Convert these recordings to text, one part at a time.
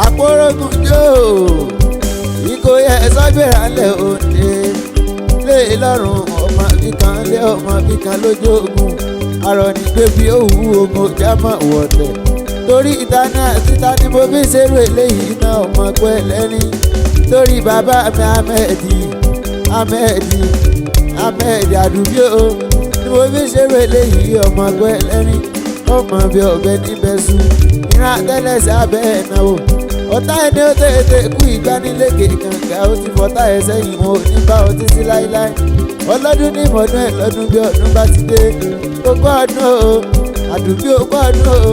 àpòrógùn jó ìkòyẹ sọ́gbẹ̀rẹ̀ alẹ́ òde lé lọ́rùn ọmọ bí kan lé ọmọ bí kan lójú ogun arọ ní pé bí òwú ogun jámọ̀ wọ̀tẹ̀ torí ìtaná títa ni mo fi ṣerú eléyìí náà ọmọ pẹ́ lẹ́rìn torí bàbá mi Ahmed Àdùbí o ni mo fi ṣerú eléyìí ọmọ pẹ́ lẹ́rìn ọmọ bí ọbẹ̀ níbẹ̀ sùn ìran àtẹ́lẹsẹ̀ abẹ́ ẹ̀ náà o ọ̀tá ẹni ó tètè kú ìgbanilékè kàǹkà ó ti fọ́tá ẹ̀ sẹ́yìn wọn ò ní bá ọtí sí láíláí ọlọ́dún ní ìmọ̀dún ẹ̀ lọ́dún bí ọdún bá ti dé ogún ọdún o Àdùbí ogún ọdún o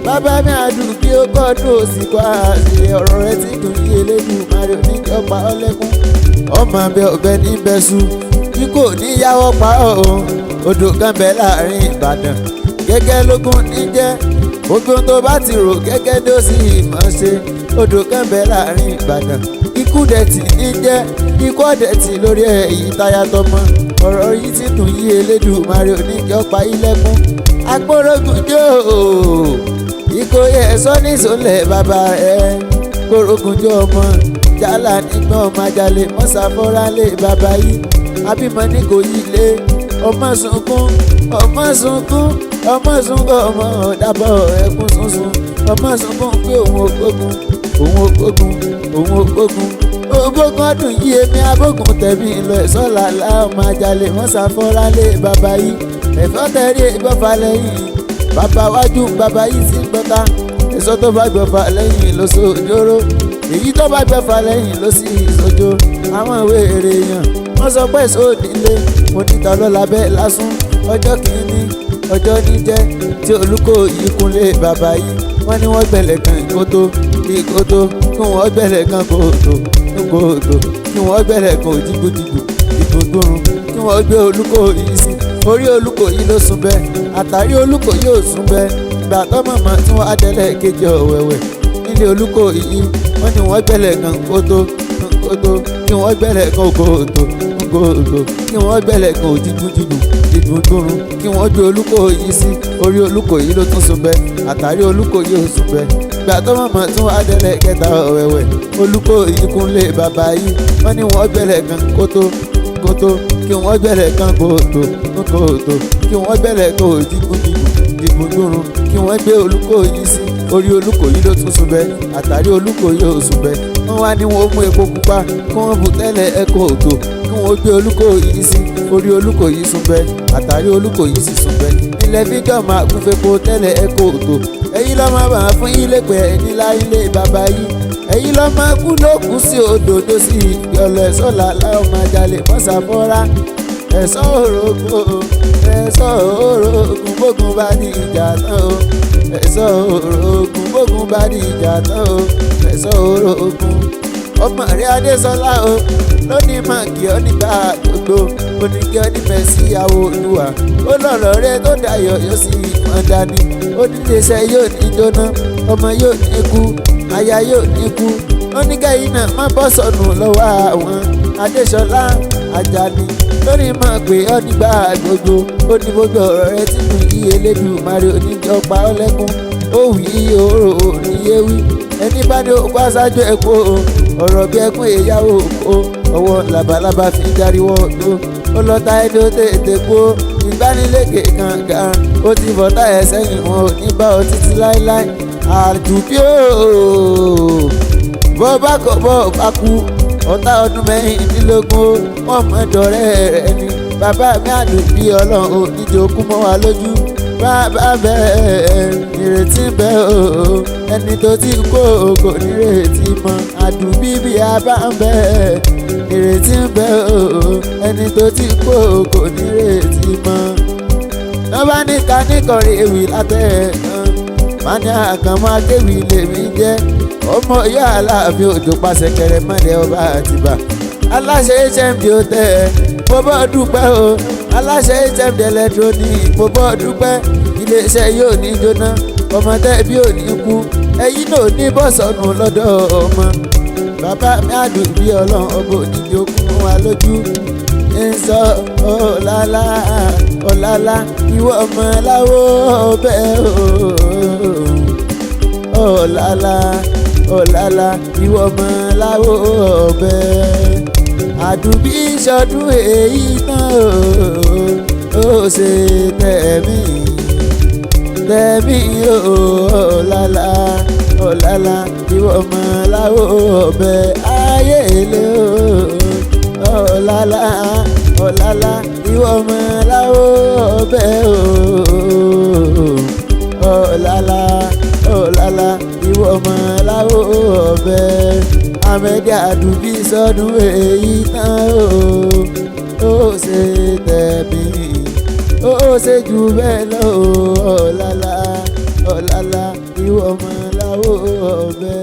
bàbá mi Àdùbí ogún ọdún o sì kọ́ àṣẹ ọ̀rọ̀ rẹ tí dùn yí Elédùmarè oníjọba ọlẹ́kùn ọmọ abẹ ọbẹ níbẹ̀ sùn kí kò ní yáwọ́ pa ọ́ odò kan bẹ láàrin Ìbàdàn gẹ́gẹ́ lógún níjẹ́ gbogbo tó bá ti rò gẹ́gẹ́ ló sì mọ̀ ṣe odò kan bẹ láàrin Ìbàdàn ikú dẹ̀tì níjẹ́ ikú ọ̀dẹ̀tì lórí èyí táyà tọmọ ọ̀rọ̀ yìí ti dùn yí Elédùmarè oníjọba ilẹ̀kùn àpòrógùn jó ìkòyè ẹ̀sọ́ nísòlẹ̀ bàbá ẹ̀ kórógùn jó ọmọ jálà nígbà ọmọ ajalè mọ́sàfọ́rálé bàbá yìí abímọ ní kò yí lé ọmọ sunkún ọmọ ọ̀dàbọ̀ ẹkún sunsun ọmọ sunkún pé ògbógun ọdún yìí èmi abógun tẹ̀mí lọ ẹ̀sọ́ làlá ọmọ ajalè mọ́sàfọ́rálé bàbá yìí ẹ̀fọ́ tẹ̀rí ìgbọ́fà lẹ́yìn bàbá wájú bàbá yìí sí gbọ́ta ẹ̀sọ́ tó bá gbọ́fà lẹ́yìn ló sojóró èyí tó bá gbọ́fà lẹ́yìn ló sì sojo àwọn ìwé èrè yàn wọ́n sọ pé sódìlé mo níta lọ́lábẹ́ lásán ọjọ́ kìíní ọjọ́ níjẹ́ tí Olúkòyí kúnlé bàbá yìí wọ́n ní wọ́n gbẹ̀lẹ̀ kan ìkótó kí wọ́n gbẹ̀lẹ̀ kan kòtò kí wọ́n gbẹ̀lẹ̀ kan òjìgbòjìgbò ìgbògbòrùn kí wọ́n gbé Olúkòyí sí orí Olúkòyí ló sùn bẹ́ẹ̀ àtàrí Olúkòyí ò sùn bẹ́ẹ̀ ìgbà tọ́mọ̀mọ́ tí wọ́n adẹ́lẹ̀ kejì ọ̀wẹ̀wẹ̀ nílé Olúkòyí wọ́n ní wọ́n gbẹ̀lẹ̀ kan kótó kí wọ́n gbẹ̀lẹ̀ kan kòtò kí wọ́n gbẹ̀lẹ̀ kan òjìgbòjìgbò ìgbògbòrùn kí wọ́n gbé Olúkòyí sí orí Olúkòyí ló tún sùn bẹ́ẹ̀ àtàrí Olúkòyí ò sùn bẹ́ẹ̀ ìgbà tọ́mọ̀mọ́ tí wọ́n adẹ́lẹ̀ kẹta ọ̀wẹ̀wẹ̀ Olúkòyí kúnlé bàbá yìí wọ́n ní wọ́n gbẹ̀lẹ̀ kan kótó kí wọ́n gbẹ̀lẹ̀ kan kòtò kí wọ́n gbẹ̀lẹ̀ kan òjìgbòjìgbò kí wọ́n gbé Olúkòyí sí orí Olúkòyí ló tún sùn bẹ́ẹ̀ àtàrí Olúkòyí ò sùn bẹ́ẹ̀ wọ́n wá ní wọ́n mú epo pupa kí wọ́n bù tẹ́lẹ̀ ẹ̀kọ́ òtò kí wọ́n gbé Olúkòyí sí orí Olúkòyí sùn bẹ́ẹ̀ àtàrí Olúkòyí sì sùn bẹ́ẹ̀ ilẹ̀ fíjọ́ máa kún fepo tẹ́lẹ̀ ẹ̀kọ́ òtò ẹ̀yin lọ́ máa bà fún ilé pẹ̀ nílá ilé bàbá yìí ẹ̀yin lọ́ máa kú lókun sí òdòdó sí ìyọ̀lẹ̀ sọ́là láwọn máa jalè mọ́sàfọ́rá ẹ̀sọ́ òrògùn gbógun bá ní ìjà tán o ẹ̀sọ́ òrògùn gbógun bá ní ìjà tán o ẹ̀sọ́ òrògùn ọmọ rẹ̀ Adésọlá o lónìí máa kí ọ nígbà gbogbo oníkẹ́ ọ nífẹ̀ sí ìyàwó Olúwa ó lọ̀rọ̀ rẹ tó dayọ̀ yóò sì mọ̀ dání oníléeṣẹ́ yóò ní jóná ọmọ yóò ní kú aya yóò ní kú oníkẹ́yìn náà má bọ́ sọnù lọ́wọ́ àwọn Adéṣọlá Àjàní lórí máa pè ọ́ nígbà gbogbo ó ní gbogbo ọ̀rọ̀ rẹ tí mo yí Elédùmarè oníjọba ọlẹ́kùn ó wí òrò níyé wí ẹni bá ní òkú aṣáájú ẹ̀kọ́ ọ̀rọ̀ bí ẹkún ìyàwó òkú ọwọ́ labalábá fi járíwọ́ tó ó lọ́ta ẹni ó tètè kú ìgbanilékè kankan ó ti fọ́tá ẹ̀ sẹ́yìn wọn ò ní bá ọ títí láíláí Àdùbí ooo bọ́ bá kọ̀ bọ́ bá kú ọ̀tá ọdún mẹ́rìndínlógún wọ́n mọ̀ dọ̀rẹ́ rẹ̀ ni bàbá mi Àdùbí Ọlọ́run oníjó kú mọ́ wa lójú bàbá bẹ́ẹ̀ nírètí bẹ́ẹ̀ o ẹni tó ti kó kò nírètí mọ́ Àdùbí bí a bá ń bẹ́ẹ̀ nírètí bẹ́ẹ̀ o ẹni tó ti kó kò nírètí mọ́. lọ́ba níta níkọrin ewì látẹ̀ máa ní àkànmọ́ akéwì lèmi jẹ́ ọmọ ìyá Aláàfin Òjó pàṣẹ kẹrẹ mọ́lẹ̀ ọba Àtìbà aláṣẹ HMD Hotel mo bọ́ dúpẹ́ o aláṣẹ HMD Electronic mo bọ́ dúpẹ́ iléeṣẹ́ yóò ní jóná ọmọdé bí ò ní kú ẹ̀yin náà ní bọ́sọ̀nù lọ́dọ̀ ọmọ bàbá mi Àdùbí Ọlọ́run ọgbọ oníjó kún wa lójú ń sọ ọ̀làlá ìwọ ọmọ láwọ bẹ́ẹ̀ o. ọ̀làlà ọ̀làlà ìwọ ọmọ láwo ọ̀bẹ àdùbí ṣọdún èyí tán ó ṣe tẹ̀mí ọ̀làlà ọ̀làlà ìwọ ọmọ láwo ọ̀bẹ ayé ilé ọ̀làlà ọ̀làlà ìwọ ọmọ láwo ọ̀bẹ ọ̀làlà ọ̀làlà ìwọ ọmọ láwo ọ̀bẹ Ahmed àdùbí sọdún èyí tán ó ṣe tẹ̀mí ó ṣe jù bẹ́ẹ̀ lọ ọ̀làlà ọ̀làlà ìwọ ọmọ láwo ọ̀bẹ.